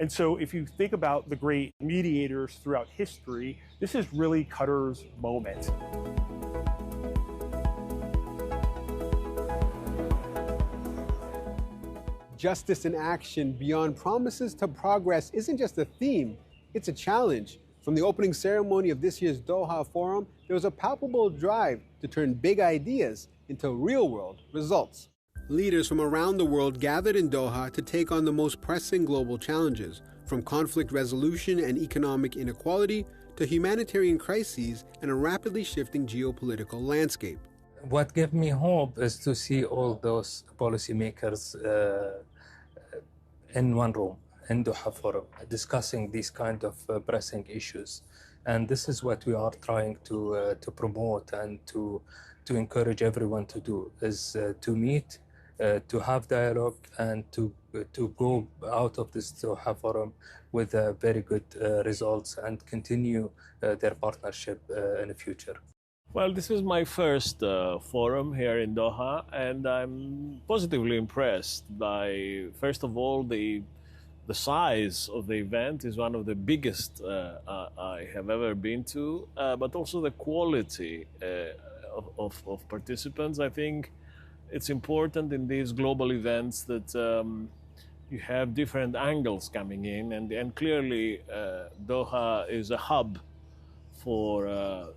And so if you think about the great mediators throughout history, this is really Qatar's moment. Justice in action, beyond promises to progress, isn't just a theme, it's a challenge. From the opening ceremony of this year's Doha Forum, there was a palpable drive to turn big ideas into real-world results. Leaders from around the world gathered in Doha to take on the most pressing global challenges, from conflict resolution and economic inequality to humanitarian crises and a rapidly shifting geopolitical landscape. What gave me hope is to see all those policymakers in one room, in Doha Forum, discussing these kind of pressing issues. And this is what we are trying to promote and to encourage everyone to do, is to meet, to have dialogue, and to go out of this Doha Forum with very good results and continue their partnership in the future. Well, this is my first forum here in Doha, and I'm positively impressed by, first of all, the size of the event is one of the biggest I have ever been to, but also the quality of participants. I think it's important in these global events that you have different angles coming in, and clearly Doha is a hub for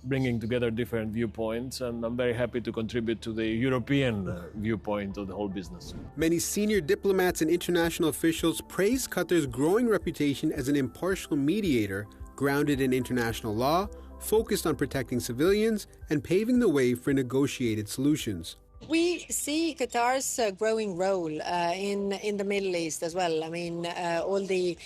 bringing together different viewpoints, and I'm very happy to contribute to the European viewpoint of the whole business. Many senior diplomats and international officials praised Qatar's growing reputation as an impartial mediator, grounded in international law, focused on protecting civilians, and paving the way for negotiated solutions. We see Qatar's growing role in the Middle East as well. I mean, all the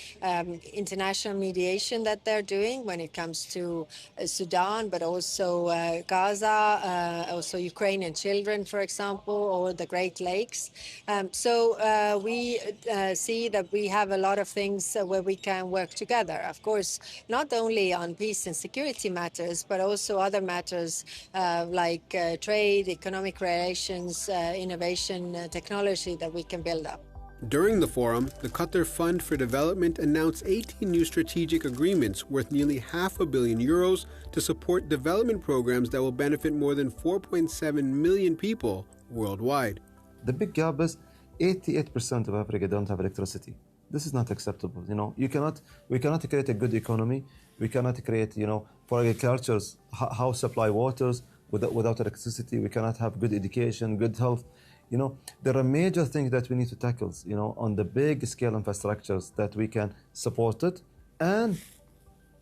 international mediation that they're doing when it comes to Sudan, but also Gaza, also Ukrainian children, for example, or the Great Lakes. So we see that we have a lot of things where we can work together. Of course, not only on peace and security matters, but also other matters like trade, economic relations, innovation, technology that we can build up. During the forum, the Qatar Fund for Development announced 18 new strategic agreements worth nearly €500 million to support development programs that will benefit more than 4.7 million people worldwide. The big gap is 88% of Africa don't have electricity. This is not acceptable. We cannot create a good economy. We cannot create, for agriculture, how supply waters. Without electricity, we cannot have good education, good health. There are major things that we need to tackle, on the big scale infrastructures that we can support it. And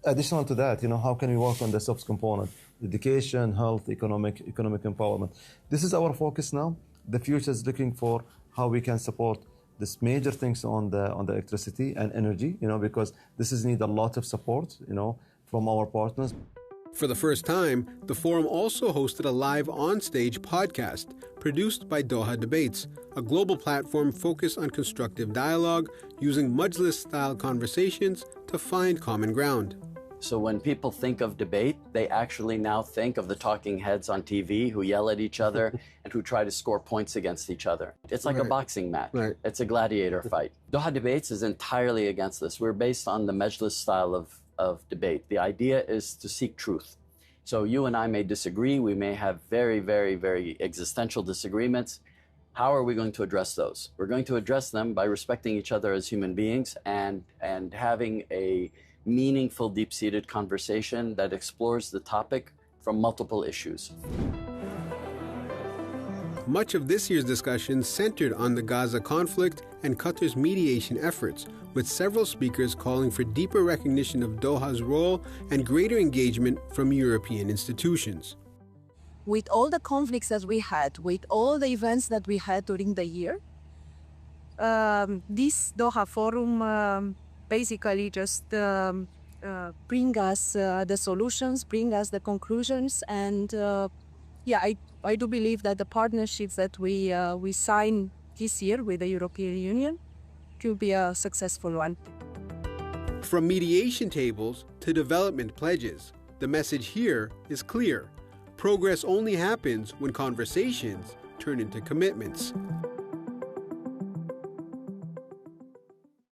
additional to that, how can we work on the soft component, education, health, economic empowerment. This is our focus now. The future is looking for how we can support these major things on the electricity and energy, because this is need a lot of support, from our partners. For the first time, the forum also hosted a live on-stage podcast produced by Doha Debates, a global platform focused on constructive dialogue using Majlis-style conversations to find common ground. So when people think of debate, they actually now think of the talking heads on TV who yell at each other and who try to score points against each other. It's like a boxing match. Right. It's a gladiator fight. Doha Debates is entirely against this. We're based on the Majlis style of debate. The idea is to seek truth. So you and I may disagree. We may have very, very, very existential disagreements. How are we going to address those? We're going to address them by respecting each other as human beings and having a meaningful, deep-seated conversation that explores the topic from multiple issues. Much of this year's discussion centered on the Gaza conflict and Qatar's mediation efforts, with several speakers calling for deeper recognition of Doha's role and greater engagement from European institutions. With all the conflicts that we had, with all the events that we had during the year, this Doha Forum basically just bring us the solutions, bring us the conclusions, and I do believe that the partnerships that we sign this year with the European Union will be a successful one. From mediation tables to development pledges, the message here is clear. Progress only happens when conversations turn into commitments.